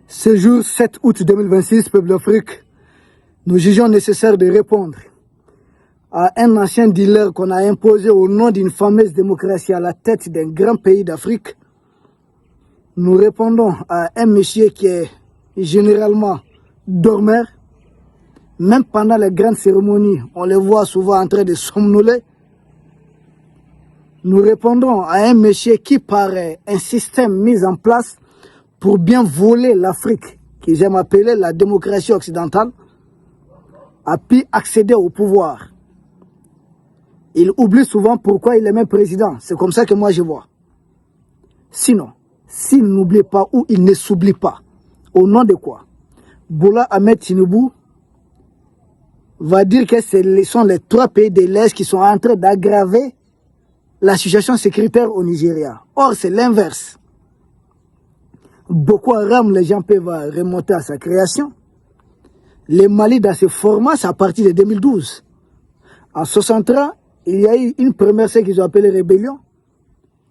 Ce jour 7 août 2026, peuple d'Afrique, nous jugeons nécessaire de répondre à un ancien dealer qu'on a imposé au nom d'une fameuse démocratie à la tête d'un grand pays d'Afrique. Nous répondons à un monsieur qui est généralement dormeur. Même pendant les grandes cérémonies, on les voit souvent en train de somnoler. Nous répondons à un monsieur qui, par un système mis en place pour bien voler l'Afrique, que j'aime appeler la démocratie occidentale, a pu accéder au pouvoir. Il oublie souvent pourquoi il est même président. C'est comme ça que moi je vois. Sinon, s'il n'oublie pas ou il ne s'oublie pas, au nom de quoi Bola Ahmed Tinubu va dire que ce sont les 3 pays de l'Est qui sont en train d'aggraver la situation sécuritaire au Nigeria. Or, c'est l'inverse. Boko Haram, les gens peuvent remonter à sa création. Le Mali, dans ce format, c'est à partir de 2012. En 63, il y a eu une première, ce qu'ils ont appelé rébellion,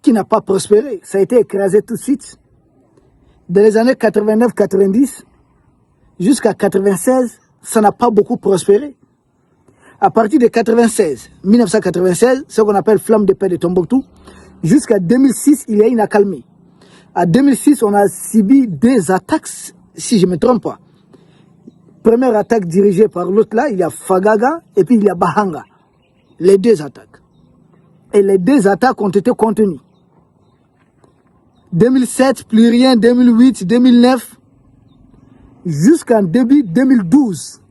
qui n'a pas prospéré. Ça a été écrasé tout de suite. Dans les années 89-90, jusqu'à 96, ça n'a pas beaucoup prospéré. À partir de 1996, ce qu'on appelle flamme de paix de Tombouctou, jusqu'à 2006, il y a une accalmie. En 2006, on a subi 2 attaques, si je ne me trompe pas. Première attaque dirigée par l'autre là, il y a Fagaga et puis il y a Bahanga. Les 2 attaques. Et les 2 attaques ont été contenues. 2007, plus rien, 2008, 2009, jusqu'en début 2012.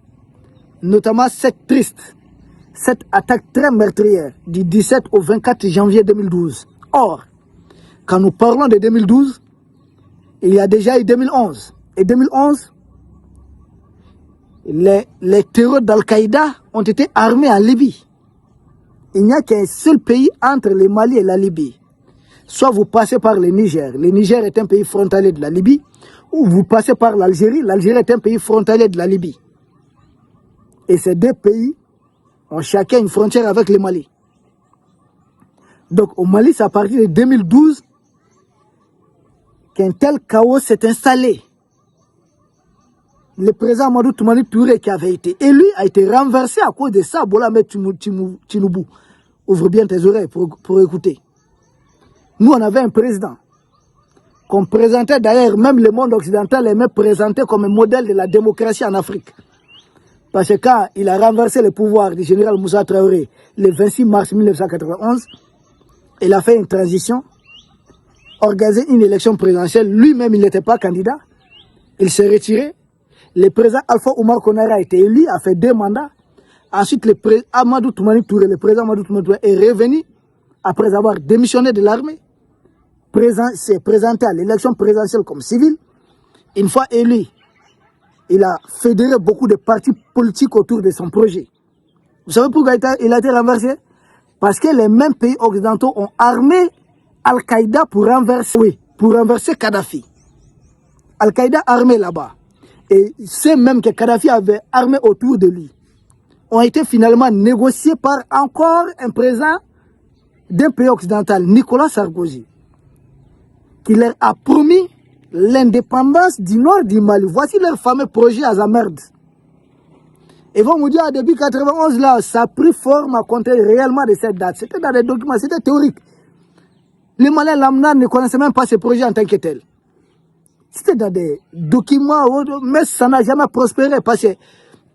Notamment cette attaque très meurtrière du 17 au 24 janvier 2012. Or, quand nous parlons de 2012, il y a déjà eu 2011. Et 2011, les terreurs d'Al-Qaïda ont été armés en Libye. Il n'y a qu'un seul pays entre le Mali et la Libye. Soit vous passez par le Niger. Le Niger est un pays frontalier de la Libye. Ou vous passez par l'Algérie. L'Algérie est un pays frontalier de la Libye. Et ces 2 pays ont chacun une frontière avec le Mali. Donc au Mali, c'est à partir de 2012 qu'un tel chaos s'est installé. Le président Amadou Toumani Touré, qui avait été élu, a été renversé à cause de ça. Bola Ahmed Tinubu. Ouvre bien tes oreilles pour écouter. Nous, on avait un président qu'on présentait d'ailleurs, même le monde occidental aimait présenter comme un modèle de la démocratie en Afrique. Parce que quand il a renversé le pouvoir du général Moussa Traoré le 26 mars 1991, il a fait une transition, organisé une élection présidentielle. Lui-même, il n'était pas candidat. Il s'est retiré. Le président Alpha Oumar Konaré a été élu, a fait 2 mandats. Ensuite, le président Amadou Toumani Touré est revenu après avoir démissionné de l'armée. S'est présenté à l'élection présidentielle comme civil. Une fois élu, il a fédéré beaucoup de partis politiques autour de son projet. Vous savez pourquoi il a été renversé? Parce que les mêmes pays occidentaux ont armé Al-Qaïda pour renverser Kadhafi. Al-Qaïda armé là-bas. Et ceux même que Kadhafi avait armé autour de lui ont été finalement négociés par encore un président d'un pays occidental, Nicolas Sarkozy, qui leur a promis l'indépendance du nord du Mali. Voici leur fameux projet Azamerd. Et vont vous dire, depuis 91, là, ça a pris forme à compter réellement de cette date. C'était dans des documents, c'était théorique. Les Maliens lambda ne connaissaient même pas ce projet en tant que tel. C'était dans des documents, mais ça n'a jamais prospéré parce que,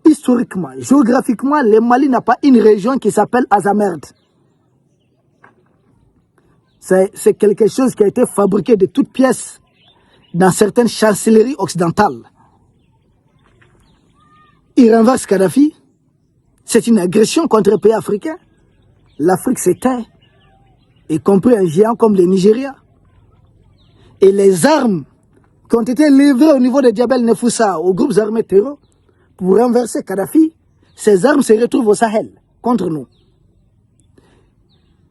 historiquement, géographiquement, le Mali n'a pas une région qui s'appelle Azamerd. C'est quelque chose qui a été fabriqué de toutes pièces dans certaines chancelleries occidentales. Il renverse Kadhafi. C'est une agression contre un pays africain. L'Afrique s'éteint, y compris un géant comme le Nigeria. Et les armes qui ont été livrées au niveau de Djabel Nefoussa aux groupes armés terroristes pour renverser Kadhafi, ces armes se retrouvent au Sahel contre nous.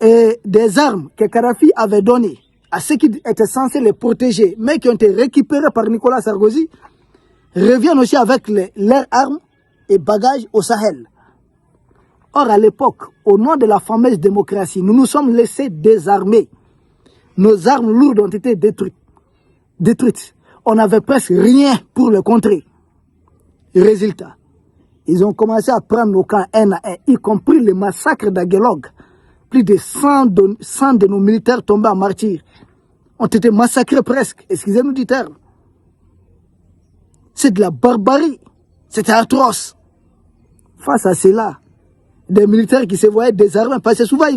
Et des armes que Kadhafi avait données à ceux qui étaient censés les protéger, mais qui ont été récupérées par Nicolas Sarkozy, reviennent aussi avec leurs armes et bagages au Sahel. Or, à l'époque, au nom de la fameuse démocratie, nous nous sommes laissés désarmer. Nos armes lourdes ont été détruites. on n'avait presque rien pour le contrer. Résultat, ils ont commencé à prendre nos camps un à un, y compris le massacre d'Aguelog. Plus de 100 de nos militaires tombés en martyrs ont été massacrés presque, excusez-nous du terme. C'est de la barbarie, c'était atroce. Face à cela, des militaires qui se voyaient désarmés, parce que souvent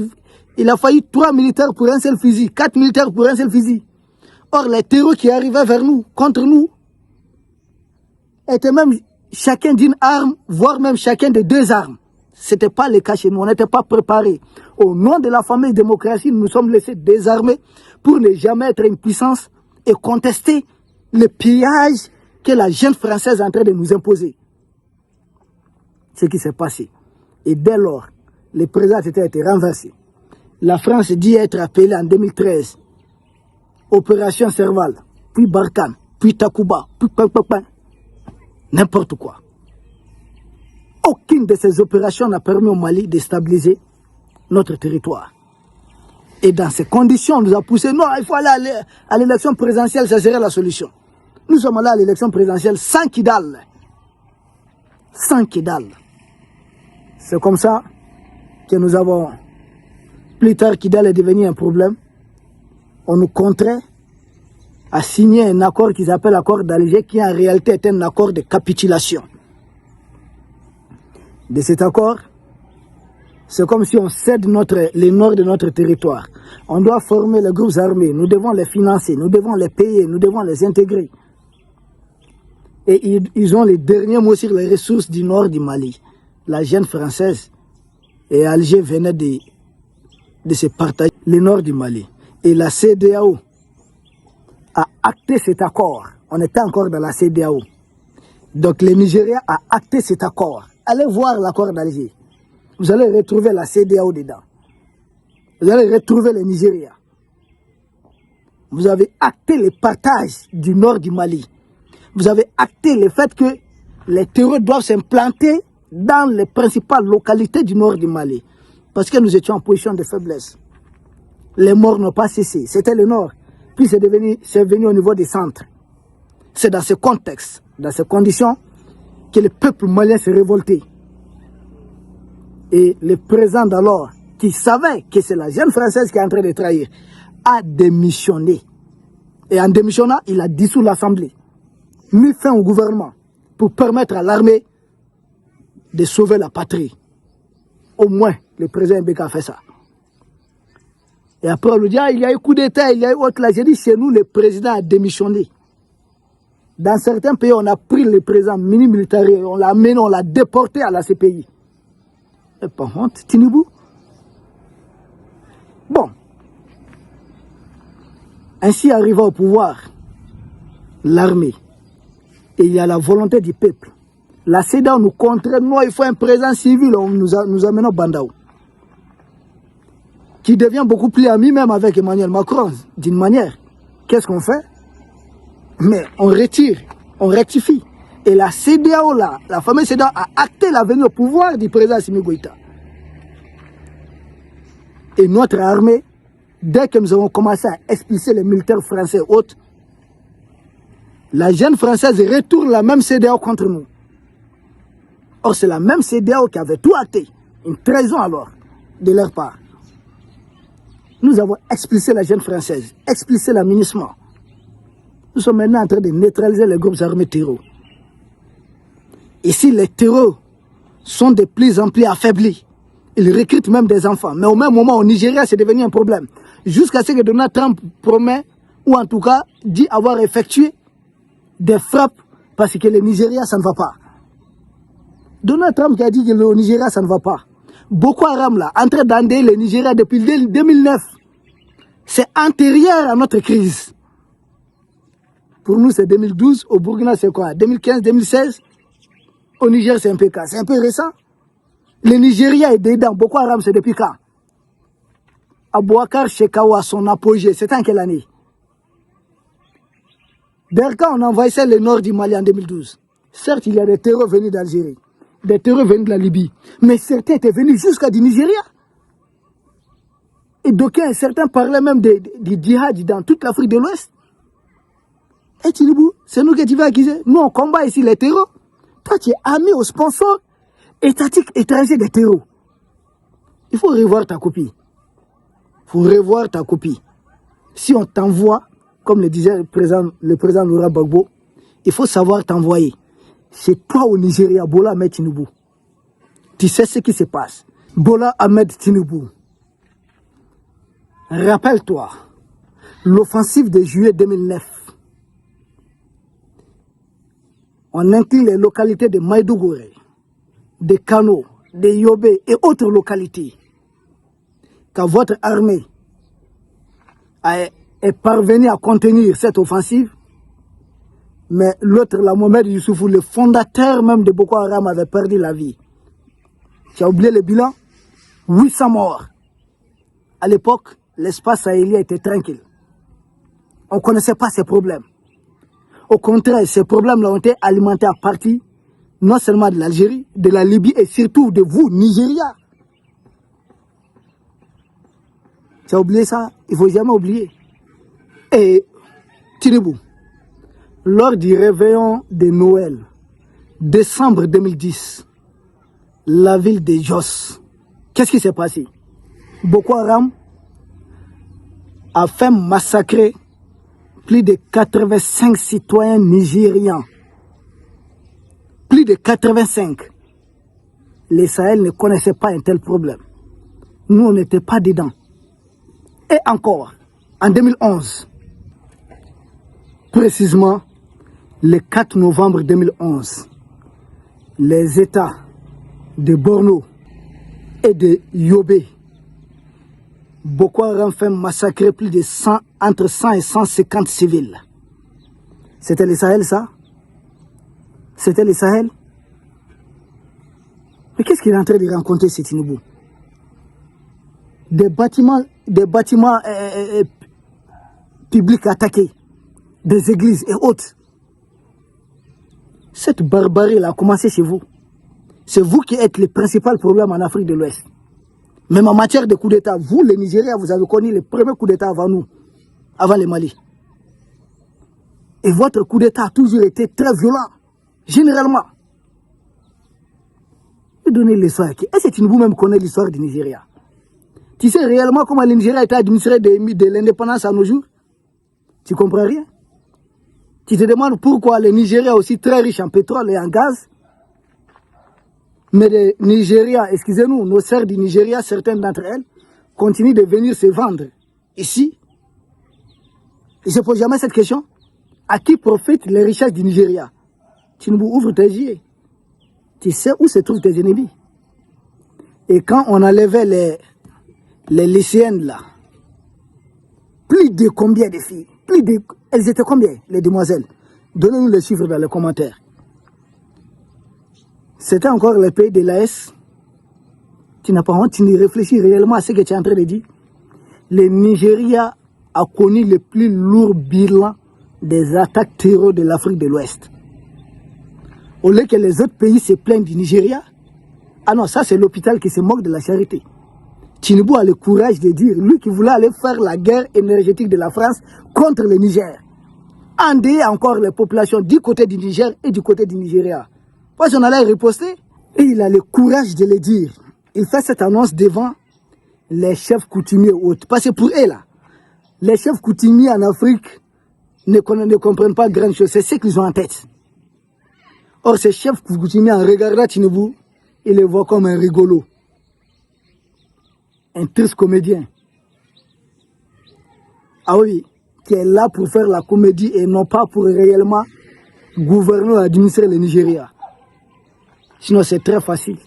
il a fallu 3 militaires pour un seul fusil, 4 militaires pour un seul fusil. Or, les terreaux qui arrivaient vers nous, contre nous, étaient même chacun d'une arme, voire même chacun de 2 armes. Ce n'était pas le cas chez nous, on n'était pas préparés. Au nom de la fameuse démocratie, nous nous sommes laissés désarmer pour ne jamais être une puissance et contester le pillage que la jeune française est en train de nous imposer. Ce qui s'est passé. Et dès lors, le président a été renversé. La France dit être appelée en 2013. Opération Serval, puis Barkhane, puis Takuba, puis n'importe quoi. Aucune de ces opérations n'a permis au Mali de stabiliser notre territoire. Et dans ces conditions, on nous a poussé, non, il faut aller à l'élection présidentielle, ça serait la solution. Nous sommes allés à l'élection présidentielle sans Kidal. Sans Kidal. C'est comme ça que nous avons, plus tard Kidal est devenu un problème. On nous contraint à signer un accord qui s'appelle l'accord d'Alger, qui en réalité est un accord de capitulation. De cet accord, c'est comme si on cède le nord de notre territoire. On doit former les groupes armés, nous devons les financer, nous devons les payer, nous devons les intégrer. Et ils ont les derniers mots sur les ressources du nord du Mali. La jeune française et Alger venaient de se partager le nord du Mali. Et la CEDEAO a acté cet accord. On était encore dans la CEDEAO. Donc le Nigeria a acté cet accord. Allez voir l'accord d'Alger. Vous allez retrouver la CEDEAO dedans. Vous allez retrouver le Nigeria. Vous avez acté le partage du nord du Mali. Vous avez acté le fait que les terreurs doivent s'implanter dans les principales localités du nord du Mali. Parce que nous étions en position de faiblesse. Les morts n'ont pas cessé. C'était le nord. Puis c'est venu au niveau des centres. C'est dans ce contexte, dans ces conditions, que le peuple malien s'est révolté. Et le président d'alors, qui savait que c'est la jeune française qui est en train de trahir, a démissionné. Et en démissionnant, il a dissous l'Assemblée, mis fin au gouvernement, pour permettre à l'armée de sauver la patrie. Au moins, le président Mbeka a fait ça. Et après, on lui dit, il y a eu coup d'État, il y a eu autre là. J'ai dit, chez nous, le président a démissionné. Dans certains pays, on a pris le président mini-militaire, on l'a amené, on l'a déporté à la CPI. Et pas honte, Tinibou. Bon. Ainsi arriva au pouvoir l'armée. Et il y a la volonté du peuple. La CEDEAO nous contraint, non, il faut un président civil, nous amenons Bandao. Qui devient beaucoup plus ami même avec Emmanuel Macron, d'une manière. Qu'est-ce qu'on fait? Mais on retire, on rectifie. Et la CEDEAO là, la fameuse CEDEAO a acté la venue au pouvoir du président Assimi Goïta. Et notre armée, dès que nous avons commencé à expulser les militaires français autres, la jeune française retourne la même CEDEAO contre nous. Or, c'est la même CEDEAO qui avait tout acté. Une trahison alors, de leur part. Nous avons expulsé la jeune française, expulsé l'aménagement. Nous sommes maintenant en train de neutraliser les groupes armés terreaux. Ici, les terreaux sont de plus en plus affaiblis. Ils recrutent même des enfants. Mais au même moment, au Nigeria, c'est devenu un problème. Jusqu'à ce que Donald Trump promet, ou en tout cas, dit avoir effectué des frappes parce que le Nigeria, ça ne va pas. Donald Trump qui a dit que le Nigeria, ça ne va pas. Boko Haram, là, en train d'endayer le Nigeria depuis 2009. C'est antérieur à notre crise. Pour nous, c'est 2012. Au Burkina, c'est quoi? 2015, 2016. Au Niger, c'est un peu cas. C'est un peu récent. Le Nigeria est dedans. Boko Haram, c'est depuis quand? Abouakar Shekawa, son apogée, c'est en quelle année? D'ailleurs, quand on envahissait le nord du Mali en 2012, certes, il y a des terreurs venus d'Algérie, des terreurs venus de la Libye, mais certains étaient venus jusqu'à du Nigeria. Et certains parlaient même du djihad dans toute l'Afrique de l'Ouest. Et Tinibou, c'est nous que tu vas accuser. Nous, on combat ici les terreaux. Toi, tu es ami aux sponsors étatiques étrangers des terreaux. Il faut revoir ta copie. Il faut revoir ta copie. Si on t'envoie, comme le disait le président Laurent Gbagbo, il faut savoir t'envoyer. C'est toi au Nigeria, Bola Ahmed Tinubu. Tu sais ce qui se passe. Bola Ahmed Tinubu. Rappelle-toi, l'offensive de juillet 2009. On inclut les localités de Maïdougouré, de Kano, de Yobe et autres localités. Quand votre armée est parvenue à contenir cette offensive, mais l'autre, la Mohamed Youssoufou, le fondateur même de Boko Haram, avait perdu la vie. Tu as oublié le bilan? 800 morts. À l'époque, l'espace sahélien était tranquille. On ne connaissait pas ces problèmes. Au contraire, ces problèmes-là ont été alimentés à partir non seulement de l'Algérie, de la Libye et surtout de vous, Nigeria. Tu as oublié ça? Il ne faut jamais oublier. Et Tinibou, lors du réveillon de Noël, décembre 2010, la ville de Jos, qu'est-ce qui s'est passé? Boko Haram a fait massacrer plus de 85 citoyens nigérians. Plus de 85. Les Sahel ne connaissaient pas un tel problème. Nous, on n'était pas dedans. Et encore, en 2011, précisément le 4 novembre 2011, les États de Borno et de Yobe, Boko Haram fait massacrer plus de 100, entre 100 et 150 civils. C'était le Sahel, ça? C'était le Sahel? Mais qu'est-ce qu'il est en train de raconter, ce Tinibou? Des bâtiments publics attaqués, des églises et autres. Cette barbarie-là a commencé chez vous. C'est vous qui êtes le principal problème en Afrique de l'Ouest. Même en matière de coup d'État, vous, les Nigériens, vous avez connu les premiers coups d'État avant nous, avant les Mali. Et votre coup d'État a toujours été très violent, généralement. Vous donnez l'histoire. Est-ce que vous-même connaissez l'histoire du Nigeria? Tu sais réellement comment le Nigeria a été administré de l'indépendance à nos jours? Tu comprends rien? Tu te demandes pourquoi le Nigeria est aussi très riche en pétrole et en gaz. Mais le Nigeria, excusez-nous, nos sœurs du Nigeria, certaines d'entre elles, continuent de venir se vendre ici. Ils ne se posent jamais cette question. À qui profitent les richesses du Nigeria? Tu nous ouvres tes yeux. Tu sais où se trouvent tes ennemis. Et quand on enlevait les lycéennes là, plus de combien de filles? Elles étaient combien, les demoiselles? Donnez-nous les chiffres dans les commentaires. C'était encore le pays de l'AS. Tu n'as pas honte, tu n'y réfléchis réellement à ce que tu es en train de dire. Le Nigeria a connu le plus lourd bilan des attaques terroristes de l'Afrique de l'Ouest. Au lieu que les autres pays se plaignent du Nigeria, ah non, ça c'est l'hôpital qui se moque de la charité. Tinubu a le courage de dire, lui qui voulait aller faire la guerre énergétique de la France contre le Niger, endeuiller encore les populations du côté du Niger et du côté du Nigeria. Parce qu'on allait riposter, et il a le courage de le dire. Il fait cette annonce devant les chefs coutumiers autres. Parce que pour eux, là, les chefs coutumiers en Afrique ne comprennent pas grand chose. C'est ce qu'ils ont en tête. Or, ces chefs coutumiers, en regardant Tinubu, ils le voient comme un rigolo. Un triste comédien. Ah oui, qui est là pour faire la comédie et non pas pour réellement gouverner ou administrer le Nigeria. Sinon, c'est très facile.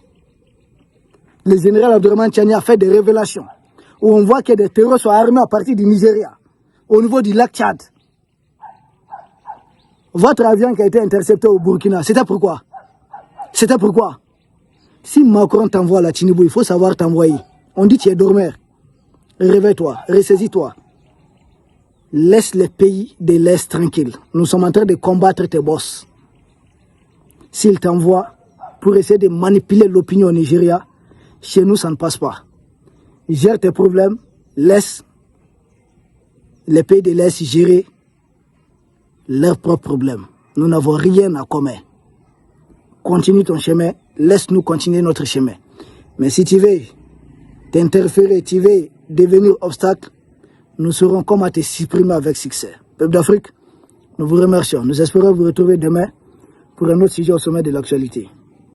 Le général Abdourahmane Tchani a fait des révélations où on voit que des terroristes sont armés à partir du Nigeria, au niveau du lac Tchad. Votre avion qui a été intercepté au Burkina, c'était pourquoi? C'était pourquoi? Si Macron t'envoie la Tinubu, il faut savoir t'envoyer. On dit tu es dormeur. Réveille-toi, ressaisis-toi. Laisse les pays de l'Est tranquilles. Nous sommes en train de combattre tes boss. S'ils t'envoient pour essayer de manipuler l'opinion au Nigeria, chez nous ça ne passe pas. Gère tes problèmes, laisse les pays de l'Est gérer leurs propres problèmes. Nous n'avons rien à commun. Continue ton chemin, laisse-nous continuer notre chemin. Mais si tu veux t'interférer, tu veux devenir obstacle, nous serons comme à te supprimer avec succès. Peuple d'Afrique, nous vous remercions. Nous espérons vous retrouver demain pour un autre sujet au sommet de l'actualité.